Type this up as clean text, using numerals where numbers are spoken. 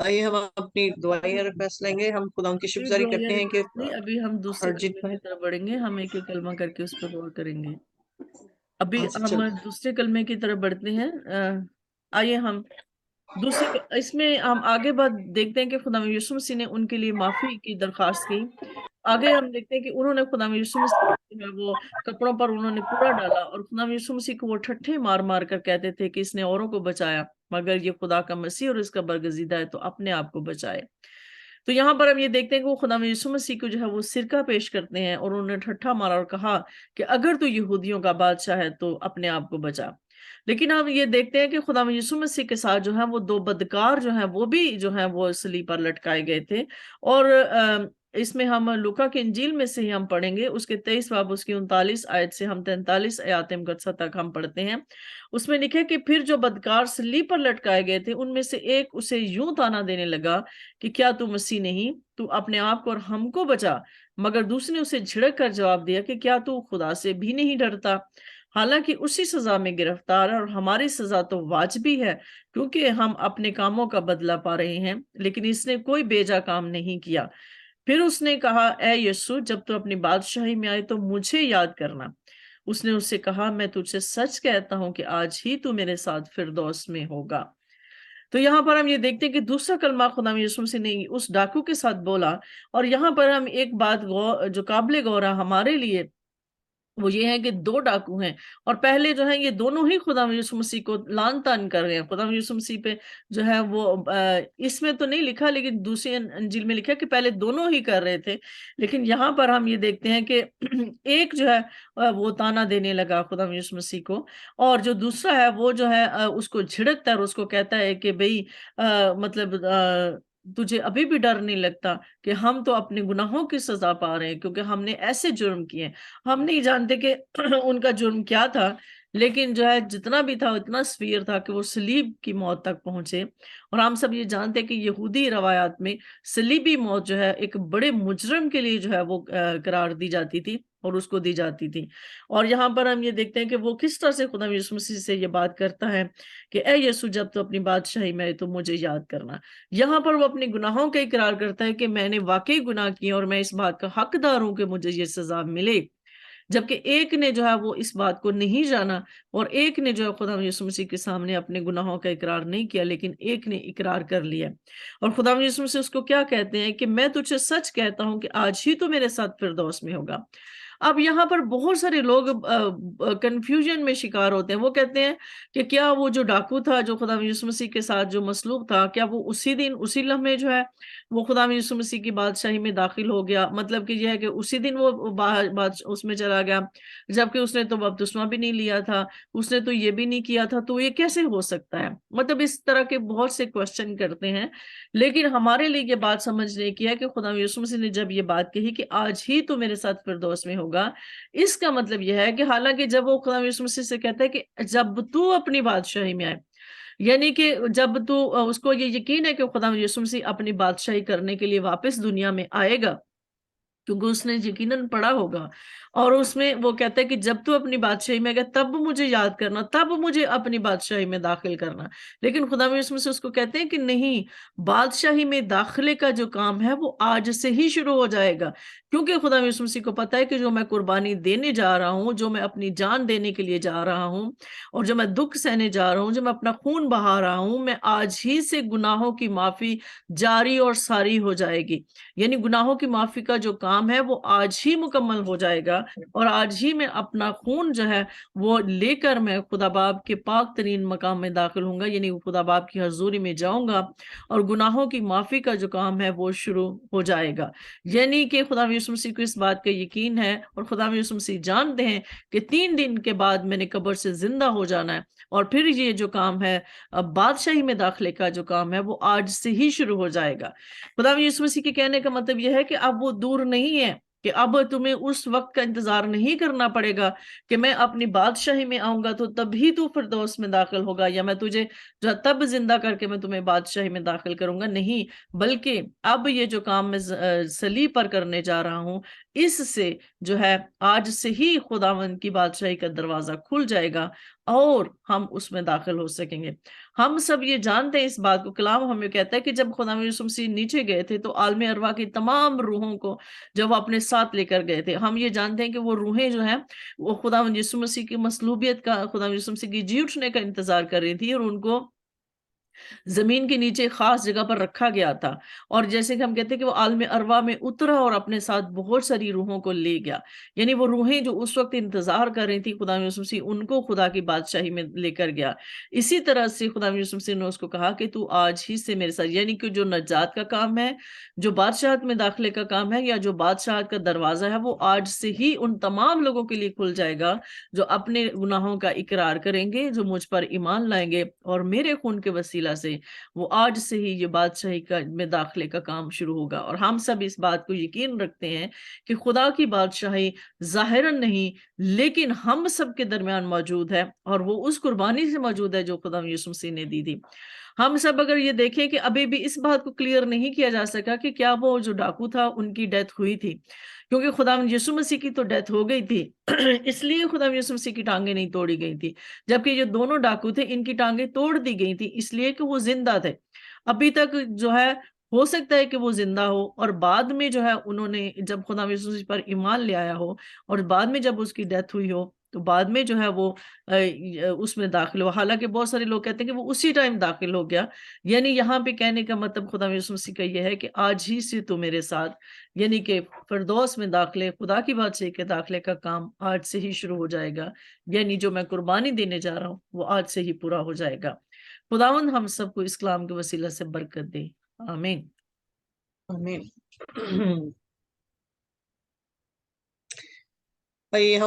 آئیے ہم اپنی دعائیں فیصلہ لیں گے. ہم خدا کی شکر گزاری کرتے ہیں کہ نہیں، ابھی ہم دوسرے ہرجیت کلمے بھائی. کی طرف بڑھیں گے، ہم ایک ایک کلمہ کر کے اس پر غور کریں گے. ابھی اچھا ہم چلو. دوسرے کلمے کی طرف بڑھتے ہیں. آئیے ہم اس میں ہم آگے بات دیکھتے ہیں کہ خدا یسوع مسیح نے ان کے لیے معافی کی درخواست کی. آگے ہم دیکھتے ہیں کہ انہوں نے خدا یسوع مسیح جو ہے وہ کپڑوں پر انہوں نے کوڑا ڈالا، اور خدا یسوع مسیح کو وہ ٹھٹھے مار مار کر کہتے تھے کہ اس نے اوروں کو بچایا، مگر یہ خدا کا مسیح اور اس کا برگزیدہ ہے تو اپنے آپ کو بچائے. تو یہاں پر ہم یہ دیکھتے ہیں کہ وہ خدا یسوع مسیح کو جو ہے وہ سرکہ پیش کرتے ہیں، اور انہوں نے ٹھٹھا مارا اور کہا کہ اگر تو یہودیوں کا بادشاہ ہے تو اپنے آپ کو بچا. لیکن ہم یہ دیکھتے ہیں کہ خدا یسوع مسیح کے ساتھ جو ہے وہ دو بدکار جو ہیں وہ بھی جو ہیں وہ صلیب پر لٹکائے گئے تھے. اور اس میں ہم لوکا کی انجیل میں سے ہی ہم پڑھیں گے، اس کے 23 باب اس کی 39 آیت سے ہم 43 آیات مقدسہ تک ہم پڑھتے ہیں. اس میں لکھے کہ پھر جو بدکار صلیب پر لٹکائے گئے تھے ان میں سے ایک اسے یوں تانا دینے لگا کہ کیا تو مسیح نہیں، تو اپنے آپ کو اور ہم کو بچا. مگر دوسرے نے اسے جھڑک کر جواب دیا کہ کیا تو خدا سے بھی نہیں ڈرتا؟ حالانکہ اسی سزا میں گرفتار ہے، اور ہماری سزا تو واجبی ہے کیونکہ ہم اپنے کاموں کا بدلہ پا رہے ہیں، لیکن اس نے کوئی بیجا کام نہیں کیا. پھر اس نے کہا، اے یسوع، جب تو اپنی بادشاہی میں آئے تو مجھے یاد کرنا. اس نے اس سے کہا، میں تجھ سے سچ کہتا ہوں کہ آج ہی تو میرے ساتھ فردوس میں ہوگا. تو یہاں پر ہم یہ دیکھتے ہیں کہ دوسرا کلمہ خدا یسوع مسیح نے اس ڈاکو کے ساتھ بولا. اور یہاں پر ہم ایک بات جو قابل غور ہے ہمارے لیے، وہ یہ ہے کہ دو ڈاکو ہیں، اور پہلے جو ہیں یہ دونوں ہی خدا یسوع مسیح کو لعن طعن کر رہے ہیں. خدا یسوع مسیح پہ جو ہے وہ اس میں تو نہیں لکھا، لیکن دوسری انجیل میں لکھا کہ پہلے دونوں ہی کر رہے تھے. لیکن یہاں پر ہم یہ دیکھتے ہیں کہ ایک جو ہے وہ تانا دینے لگا خدا یسوع مسیح کو، اور جو دوسرا ہے وہ جو ہے اس کو جھڑکتا ہے اور اس کو کہتا ہے کہ بھئی مطلب تجھے ابھی بھی ڈر نہیں لگتا کہ ہم تو اپنے گناہوں کی سزا پا رہے ہیں کیونکہ ہم نے ایسے جرم کیے. ہم نہیں جانتے کہ ان کا جرم کیا تھا، لیکن جو ہے جتنا بھی تھا اتنا سفیر تھا کہ وہ صلیب کی موت تک پہنچے. اور ہم سب یہ جانتے ہیں کہ یہودی روایات میں صلیبی موت جو ہے ایک بڑے مجرم کے لیے جو ہے وہ قرار دی جاتی تھی اور اس کو دی جاتی تھی. اور یہاں پر ہم یہ دیکھتے ہیں کہ وہ کس طرح سے خدا یسوع مسیح سے یہ بات کرتا ہے کہ اے یسوع، جب تو اپنی بادشاہی میں آئے تو مجھے یاد کرنا. یہاں پر وہ اپنے گناہوں کا اقرار کرتا ہے کہ میں نے واقعی گناہ کیے اور میں اس بات کا حقدار ہوں کہ مجھے یہ سزا ملے. جبکہ ایک نے جو ہے وہ اس بات کو نہیں جانا، اور ایک نے جو ہے خدا یسوع مسیح کے سامنے اپنے گناہوں کا اقرار نہیں کیا، لیکن ایک نے اقرار کر لیا. اور خدا یسوع مسیح اس کو کیا کہتے ہیں کہ میں تجھے سچ کہتا ہوں کہ آج ہی تو میرے ساتھ فردوس میں ہوگا. اب یہاں پر بہت سارے لوگ کنفیوژن میں شکار ہوتے ہیں. وہ کہتے ہیں کہ کیا وہ جو ڈاکو تھا جو خدا یسوع مسیح کے ساتھ جو مصلوب تھا، کیا وہ اسی دن اسی لمحے جو ہے وہ خدا یسوع مسیح کی بادشاہی میں داخل ہو گیا؟ مطلب کہ یہ ہے کہ اسی دن وہ اس میں چلا گیا، جبکہ اس نے تو بپتسمہ بھی نہیں لیا تھا، اس نے تو یہ بھی نہیں کیا تھا، تو یہ کیسے ہو سکتا ہے؟ مطلب اس طرح کے بہت سے کوشچن کرتے ہیں. لیکن ہمارے لیے یہ بات سمجھنے کی ہے کہ خدا یسوع مسیح نے جب یہ بات کہی کہ آج ہی تو میرے ساتھ فردوس میں ہوگا، اس کا مطلب یہ ہے کہ حالانکہ جب وہ خدا یسوع مسیح سے کہتا ہے کہ جب تو اپنی بادشاہی میں آئے، یعنی کہ جب تو اس کو یہ یقین ہے کہ خدا یسوع مسیح اپنی بادشاہی کرنے کے لیے واپس دنیا میں آئے گا، کیونکہ اس نے یقیناً پڑھا ہوگا. اور اس میں وہ کہتا ہے کہ جب تو اپنی بادشاہی میں گیا تب مجھے یاد کرنا، تب مجھے اپنی بادشاہی میں داخل کرنا. لیکن خدا یسوع مسیح اس کو کہتے ہیں کہ نہیں، بادشاہی میں داخلے کا جو کام ہے وہ آج سے ہی شروع ہو جائے گا. کیونکہ خدا یسوع مسیح کو پتا ہے کہ جو میں قربانی دینے جا رہا ہوں، جو میں اپنی جان دینے کے لیے جا رہا ہوں، اور جو میں دکھ سہنے جا رہا ہوں، جو میں اپنا خون بہا رہا ہوں، میں آج ہی سے گناہوں کی معافی جاری اور ساری ہو جائے گی. یعنی گناہوں کی معافی کا جو کام ہے وہ آج ہی مکمل ہو جائے گا، اور آج ہی میں اپنا خون جو ہے وہ لے کر میں خدا باپ کے پاک ترین مقام میں داخل ہوں گا، یعنی خدا باپ کی حضوری میں جاؤں گا، اور گناہوں کی معافی کا جو کام ہے وہ شروع ہو جائے گا. یعنی کہ خدا یسوع مسیح کو اس بات کا یقین ہے، اور خدا یسوع مسیح جانتے ہیں کہ 3 دن کے بعد میں نے قبر سے زندہ ہو جانا ہے، اور پھر یہ جو کام ہے بادشاہی میں داخلے کا جو کام ہے وہ آج سے ہی شروع ہو جائے گا. خدا یسوع مسیح کے کہنے کا مطلب یہ ہے کہ اب وہ دور نہیں ہے، کہ اب تمہیں اس وقت کا انتظار نہیں کرنا پڑے گا کہ میں اپنی بادشاہی میں آؤں گا تو تبھی تو فردوس میں داخل ہوگا، یا میں تجھے جو تب زندہ کر کے میں تمہیں بادشاہی میں داخل کروں گا. نہیں، بلکہ اب یہ جو کام میں صلیب پر کرنے جا رہا ہوں، اس سے جو ہے آج سے ہی خداوند کی بادشاہی کا دروازہ کھل جائے گا، اور ہم اس میں داخل ہو سکیں گے. ہم سب یہ جانتے ہیں اس بات کو. کلام ہمیں کہتا ہے کہ جب خدا یسوع مسیح نیچے گئے تھے تو عالم ارواح کی تمام روحوں کو جب وہ اپنے ساتھ لے کر گئے تھے, ہم یہ جانتے ہیں کہ وہ روحیں جو ہیں وہ خدا یسوع مسیح کی مصلوبیت کا, خدا یسوع مسیح کی جی اٹھنے کا انتظار کر رہی تھی, اور ان کو زمین کے نیچے خاص جگہ پر رکھا گیا تھا. اور جیسے کہ ہم کہتے ہیں کہ وہ عالم ارواح میں اترا اور اپنے ساتھ بہت ساری روحوں کو لے گیا. یعنی وہ روحیں جو اس وقت انتظار کر رہی تھی خدا یسوع مسیح, ان کو خدا کی بادشاہی میں لے کر گیا. اسی طرح سے خدا یسوع مسیح نے اس کو کہا کہ تو آج ہی سے میرے ساتھ, یعنی کہ جو نجات کا کام ہے, جو بادشاہت میں داخلے کا کام ہے, یا جو بادشاہت کا دروازہ ہے, وہ آج سے ہی ان تمام لوگوں کے لیے کھل جائے گا جو اپنے گناہوں کا اقرار کریں گے, جو مجھ پر ایمان لائیں گے, اور میرے خون کے وسیلہ سے وہ آج سے ہی یہ بادشاہی میں داخلے کا کام شروع ہوگا. اور ہم سب اس بات کو یقین رکھتے ہیں کہ خدا کی بادشاہی ظاہراً نہیں لیکن ہم سب کے درمیان موجود ہے, اور وہ اس قربانی سے موجود ہے جو خدا یسوع مسیح نے دی تھی. ہم سب اگر یہ دیکھیں کہ ابھی بھی اس بات کو کلیئر نہیں کیا جا سکا کہ کیا وہ جو ڈاکو تھا ان کی ڈیتھ ہوئی تھی, کیونکہ خدا یسوع مسیح کی تو ڈیتھ ہو گئی تھی اس لیے خدا یسوع مسیح کی ٹانگیں نہیں توڑی گئی تھی, جبکہ یہ دونوں ڈاکو تھے ان کی ٹانگیں توڑ دی گئی تھی اس لیے کہ وہ زندہ تھے. ابھی تک جو ہے ہو سکتا ہے کہ وہ زندہ ہو, اور بعد میں جو ہے انہوں نے جب خدا یسوع مسیح پر ایمان لے آیا ہو, اور بعد میں جب اس کی ڈیتھ ہوئی ہو, تو بعد میں جو ہے وہ اس میں داخل ہوا. حالانکہ بہت سارے لوگ کہتے ہیں کہ وہ اسی ٹائم داخل ہو گیا. یعنی یہاں پہ کہنے کا مطلب خدا یسوع مسیح کا یہ ہے کہ آج ہی سے تو میرے ساتھ, یعنی کہ فردوس میں داخلے, خدا کی بادشاہی کے داخلے کا کام آج سے ہی شروع ہو جائے گا. یعنی جو میں قربانی دینے جا رہا ہوں وہ آج سے ہی پورا ہو جائے گا. خداوند ہم سب کو اس کلام کے وسیلہ سے برکت دے. آمین. آمین. آئیے ہم